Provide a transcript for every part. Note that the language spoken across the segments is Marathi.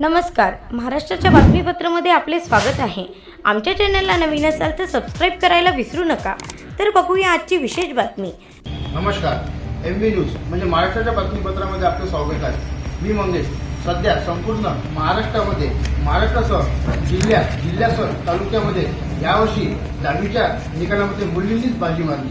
नमस्कार, महाराष्ट्राच्या बातमीपत्रामध्ये आपले स्वागत आहे। आमच्या चॅनलला नवीन असाल तर सबस्क्राईब करायला विसरू नका। तर बघूया आजची विशेष बातमी। नमस्कार, MV न्यूज म्हणजे महाराष्ट्राच्या बातमीपत्रामध्ये आपले स्वागत आहे। मी मंगेश। सध्या संपूर्ण महाराष्ट्रामध्ये महाराष्ट्रासह जिल्ह्यासह तालुक्यामध्ये यावर्षी 10वीच्या निकालामध्ये मुलींनीच बाजी मारली।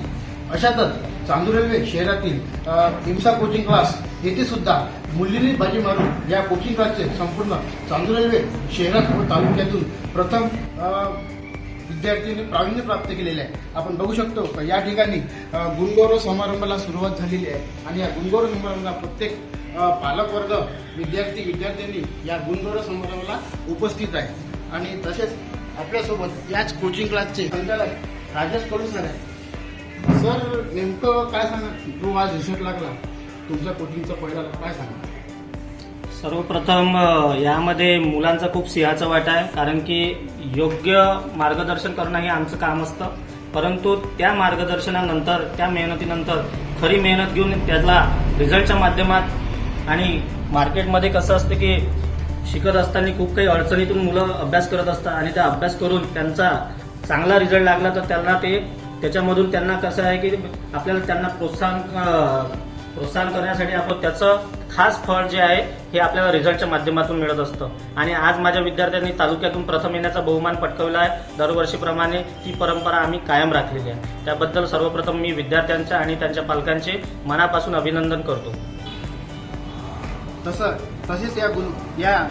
अशातच चांदूर रेल्वे शहरातील इम्सा कोचिंग क्लास येथे सुद्धा मुलींनी बाजी मारून या कोचिंग क्लासचे संपूर्ण चांदूर रेल्वे शहरात व तालुक्यातून प्रथम विद्यार्थ्यांनी प्रावीण्य प्राप्त केलेले आहे। आपण बघू शकतो या ठिकाणी गुणगौरव समारंभाला सुरुवात झालेली आहे आणि या गुणगौरव समारंभाला प्रत्येक पालक वर्ग विद्यार्थ्यांनी या गुणगौरव समारंभाला उपस्थित आहे। आणि तसेच आपल्यासोबत याच कोचिंग क्लासचे संचालक राजेश कडू सर आहे। सर, नेमकं काय सांगा, जो आज रिझल्ट लागला तुमच्या कोचिंगचा पहिला, काय सांगा? सर्वप्रथम यामध्ये मुलांचा खूप सिंहाचा वाटा आहे, कारण की योग्य मार्गदर्शन करणं हे आमचं काम असतं। परंतु त्या मार्गदर्शनानंतर, त्या मेहनतीनंतर खरी मेहनत घेऊन त्याला रिझल्टच्या माध्यमात आणि मार्केटमध्ये कसं असतं की शिकत असताना खूप काही अडचणीतून मुलं अभ्यास करत असतात आणि त्या अभ्यास करून त्यांचा चांगला रिझल्ट लागला तर त्यांना त्याच्यामधून त्यांना कसं आहे की आपल्याला त्यांना प्रोत्साहन करण्यासाठी आपण त्याचं खास फळ जे आहे हे आपल्याला रिझल्टच्या माध्यमातून मिळत असतं। आणि आज माझ्या विद्यार्थ्यांनी तालुक्यातून प्रथम येण्याचा बहुमान पटकावला आहे। दरवर्षीप्रमाणे ती परंपरा आम्ही कायम राखलेली आहे। त्याबद्दल सर्वप्रथम मी विद्यार्थ्यांच्या आणि त्यांच्या पालकांचे मनापासून अभिनंदन करतो। तसेच या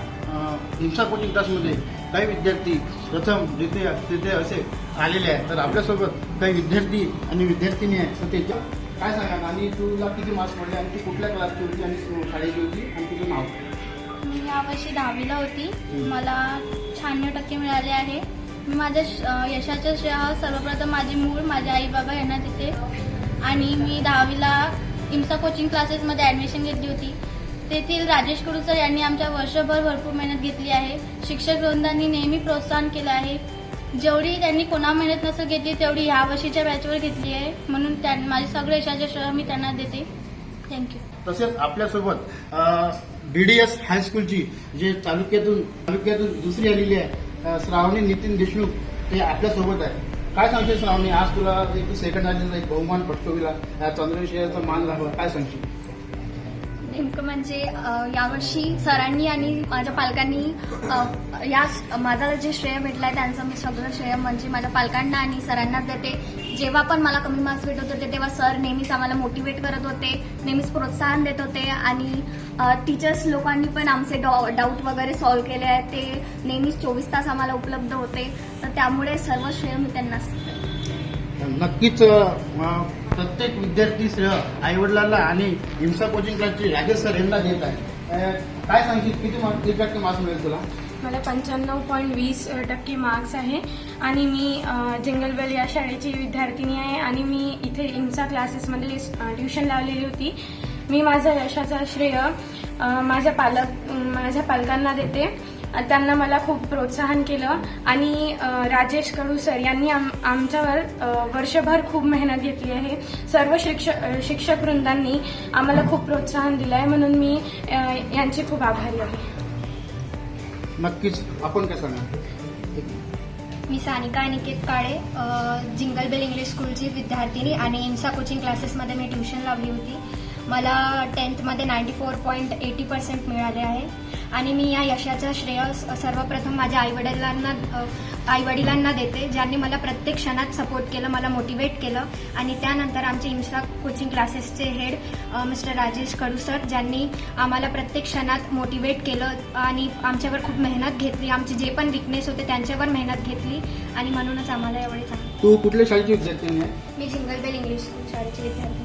इम्सा कोचिंग क्लासमध्ये काही विद्यार्थी प्रथम द्वितीय असे आलेले आहेत। तर आपल्यासोबत काही विद्यार्थी आणि विद्यार्थिनी आहेत, तर त्याच्या काय सांगा आणि तुला किती मार्क्स पडले आणि ती कुठल्या क्लासची होती आणि शाळेची होती आणि तुझं नाव? मी यावर्षी 10वीला होती। मला 96% मिळाले आहे। मी माझ्या यशाचं श्रेय सर्वप्रथम माझी मूळ माझे आई बाबा यांना देते। आणि मी 10वीला इम्सा कोचिंग क्लासेसमध्ये ॲडमिशन घेतली होती। तेथील राजेश कडू सर यांनी आमच्या वर्षभर भरपूर मेहनत घेतली आहे। शिक्षक वृंदांनी नेहमी प्रोत्साहन केलं आहे। जेवढी त्यांनी कोणा मेहनत नसं घेतली तेवढी ह्या वर्षीच्या बॅचवर घेतली आहे, म्हणून माझे सगळे यशाचे श्रेय मी त्यांना देते। थँक्यू। तसेच आपल्यासोबत BDS हायस्कूलची जे तालुक्यातून दुसरी आलेली आहे श्रावणी नितीन देशमुख, ते आपल्यासोबत आहे। काय सांगशील श्रावणी, आज तुला सेकंड आलेला एक बहुमान पटकविला, या चांदूर शहराचा मान लागला, काय सांगशील? नेमकं म्हणजे यावर्षी सरांनी आणि माझ्या पालकांनी माझा जे श्रेय भेटलं आहे त्यांचं मी सगळं श्रेय म्हणजे माझ्या पालकांना आणि सरांनाच देते। जेव्हा पण मला कमी मार्क्स भेटत होते तेव्हा सर नेहमीच आम्हाला मोटिवेट करत होते, नेहमीच प्रोत्साहन देत होते। आणि टीचर्स लोकांनी पण आमचे डाऊट वगैरे सॉल्व्ह केले आहेत, ते नेहमीच 24 तास आम्हाला उपलब्ध होते। तर त्यामुळे सर्व श्रेय मी त्यांनाच देते। नक्कीच प्रत्येक विद्यार्थी श्रेय आईवडिलांना आणि इम्सा कोचिंग क्लासचे राजेश सर यांना देत आहे। काय सांगशील, किती मार्क्स मिळेल तुला? मला 95.20% मार्क्स आहे आणि मी जिंगल बेल या शाळेची विद्यार्थिनी आहे आणि मी इथे इम्सा क्लासेसमध्ये ट्युशन लावलेली होती। मी माझ्या यशाचा श्रेय माझ्या पालकांना देते। त्यांना मला खूप प्रोत्साहन केलं आणि राजेश कडू सर यांनी आमच्यावर वर्षभर खूप मेहनत घेतली आहे। सर्व शिक्षक वृंदांनी आम्हाला खूप प्रोत्साहन दिलं आहे, म्हणून मी यांची खूप आभारी आहे। नक्कीच, आपण काय सांगा? मी सानिका अनिकेत काळे, जिंगल बेल इंग्लिश स्कूलची विद्यार्थिनी आणि इम्सा कोचिंग क्लासेसमध्ये मी ट्युशन लावली होती। मला 10th मध्ये 94.80% मिळाले आहे आणि मी या यशाचं श्रेय सर्वप्रथम माझ्या आईवडिलांना देते, ज्यांनी मला प्रत्येक क्षणात सपोर्ट केलं, मला मोटिवेट केलं। आणि त्यानंतर आमचे इम्सा कोचिंग क्लासेसचे हेड मिस्टर राजेश कडू सर, ज्यांनी आम्हाला प्रत्येक क्षणात मोटिवेट केलं आणि आमच्यावर खूप मेहनत घेतली। आमचे जे पण विकनेस होते त्यांच्यावर मेहनत घेतली आणि म्हणूनच आम्हाला एवढे चांगले। तू कुठल्या शाळेची विद्यार्थी आहे? मी जिंगल बेल इंग्लिश स्कूल शाळेची विद्यार्थी।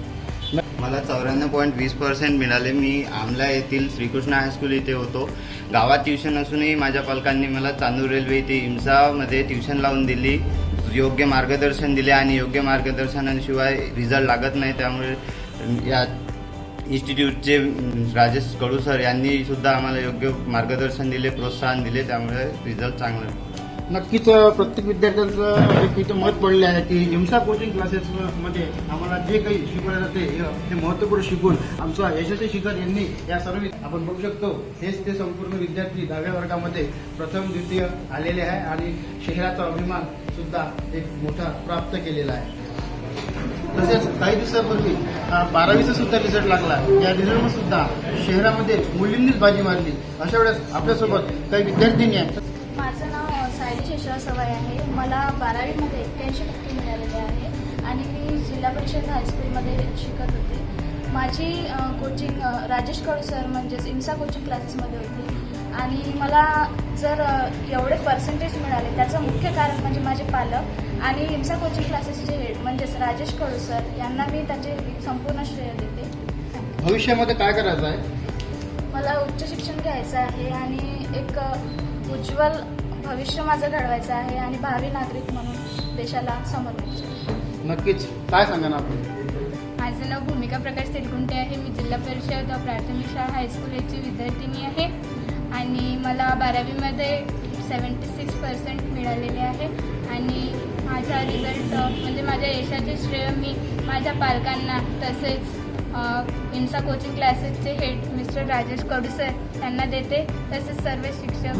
मला 94.20% मिळाले। मी आमला येथील श्रीकृष्ण हायस्कूल इथे होतो। गावात ट्युशन असूनही माझ्या पालकांनी मला चांदूर रेल्वे इथे इम्सामध्ये ट्युशन लावून दिली, योग्य मार्गदर्शन दिले आणि योग्य मार्गदर्शनाशिवाय रिझल्ट लागत नाही। त्यामुळे या इन्स्टिट्यूटचे राजेश कडू सर यांनी सुद्धा आम्हाला योग्य मार्गदर्शन दिले, प्रोत्साहन दिले, त्यामुळे रिझल्ट चांगला। नक्कीच प्रत्येक विद्यार्थ्यांचं एक इथं मत पडले आहे की हिंसा कोचिंग क्लासेसमध्ये आम्हाला जे काही शिकवलं जाते ते महत्त्वपूर्ण शिकून आमचा यशस्वी शिखर यांनी या सर्व आपण बघू शकतो हेच ते संपूर्ण विद्यार्थी 10व्या वर्गामध्ये प्रथम द्वितीय आलेले आहे आणि शहराचा अभिमान सुद्धा एक मोठा प्राप्त केलेला आहे. तसेच काही दिवसापूर्वी 12वीचा सुद्धा रिझल्ट लागला. या रिझल्टमध्ये सुद्धा शहरामध्ये मुलींनीच बाजी मारली. अशा वेळेस आपल्यासोबत काही विद्यार्थ्यांनी आहेत. माझं नाव सायली शेषराव सवाई आहे. मला 12वीमध्ये 81% मिळालेले आहे आणि मी जिल्हा परिषद हायस्कूलमध्ये शिकत होते. माझी कोचिंग राजेश कडू सर म्हणजेच इम्सा कोचिंग क्लासेसमध्ये होती आणि मला जर एवढे पर्सेंटेज मिळाले त्याचं मुख्य कारण म्हणजे माझे पालक आणि इम्सा कोचिंग क्लासेसचे हेड म्हणजेच राजेश कडू सर यांना मी त्याचे संपूर्ण श्रेय देते. भविष्यामध्ये काय करायचं आहे? मला उच्च शिक्षण घ्यायचं आहे आणि एक उज्ज्वल भविष्य माझं घडवायचं आहे आणि भावी नागरिक म्हणून देशाला समर्पित. नक्कीच काय सांगा ना आपण? माझं नाव भूमिका प्रकाश तेलगुंटे आहे. मी जिल्हा परिषद प्राथमिक शाळा हायस्कूल याची विद्यार्थिनी आहे आणि मला 12वीमध्ये 76% मिळालेले आहे आणि माझा रिझल्ट म्हणजे माझ्या यशाचे श्रेय मी माझ्या पालकांना तसेच इम्सा कोचिंग क्लासेसचे हेड मिस्टर राजेश कडू सर यांना देते. तसेच सर्व शिक्षक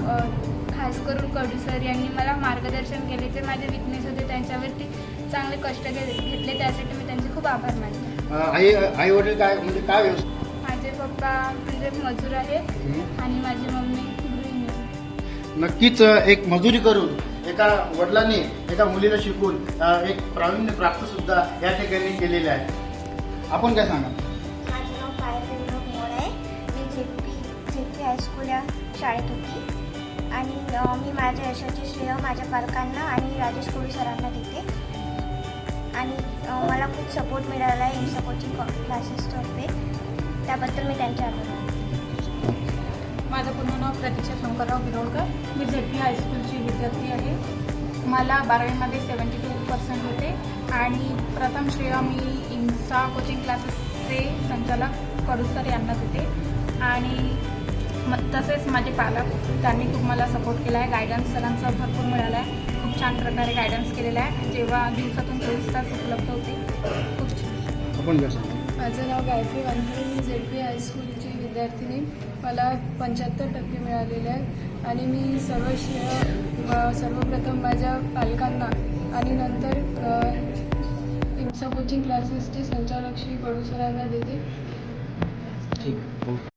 खास करून कडू सर यांनी मला मार्गदर्शन केले. जे माझे विकनेस होते त्यांच्यावरती चांगले कष्ट घेतले त्यासाठी मी त्यांचे खूप आभार मानते. आई वडील काय म्हणजे काय व्यवस्था? माझे पप्पा म्हणजे मजूर आहेत आणि माझी मम्मी गृहिणी आहे. नक्कीच एक मजुरी करून एका वडिलांनी एका मुलीला शिकून एक प्रावीण्य प्राप्त सुद्धा या ठिकाणी केलेले आहे. आपण काय सांगा? माझं नाव पायल मोड आहे. मी झेडपी हायस्कूल या शाळेत होती आणि मी माझ्या यशाचे श्रेय माझ्या पालकांना आणि राजेश कडू सरांना देते आणि मला खूप सपोर्ट मिळाला आहे इम्सा कोचिंग क्लासेसतर्फे. त्याबद्दल मी त्यांचे आभार मानते. माझं पूर्ण नाव प्रतीक्षा शंकरराव बिरोडकर. मी झेडपी हायस्कूलची विद्यार्थी आहे. मला 12वीमध्ये 72% होते आणि प्रथम श्रेय मी इम्सा कोचिंग क्लासेसचे संचालक कडू सर यांना देते आणि तसेच माझे पालक त्यांनी खूप मला सपोर्ट केला आहे. गायडन्स सरांचा भरपूर मिळाला आहे. खूप छान प्रकारे गायडन्स केलेला आहे. जेव्हा दिवसातून 24 तास उपलब्ध होते. खूप छान. आपण काय सांगा? माझं नाव गायत्री वानखडे. मी झेडपी हायस्कूलची विद्यार्थिनी. मला 75% मिळालेले आहेत आणि मी सर्वप्रथम माझ्या पालकांना आणि नंतर इम्सा कोचिंग क्लासेसचे संचालक श्री कडू सरांना देते. ठीक.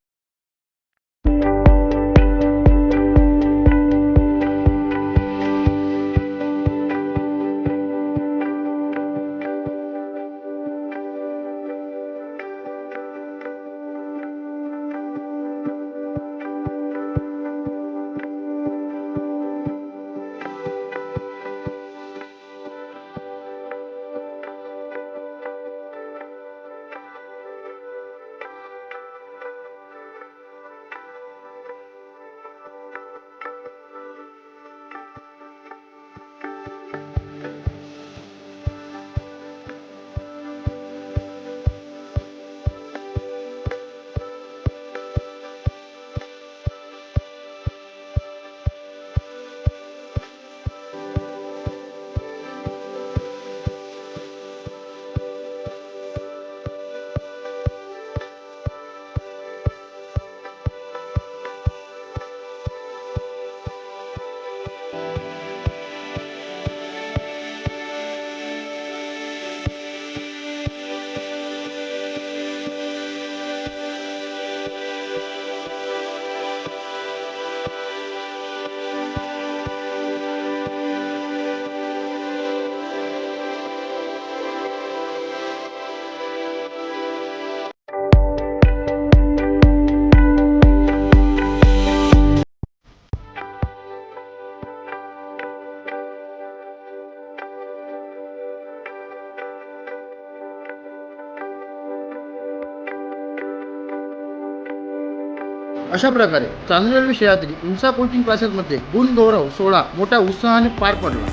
अशा प्रकारे चांदोली विषयातील इम्सा कोचिंग क्लासेसमध्ये गुण गौरव सोहळा मोठ्या उत्साहाने पार पडला.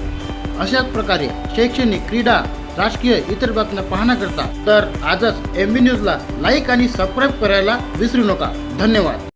अशाच प्रकारे शैक्षणिक, क्रीडा, राजकीय इतर बातम्या पाहण्याकरता तर आजच MB न्यूजला लाईक आणि सबस्क्राईब करायला विसरू नका. धन्यवाद.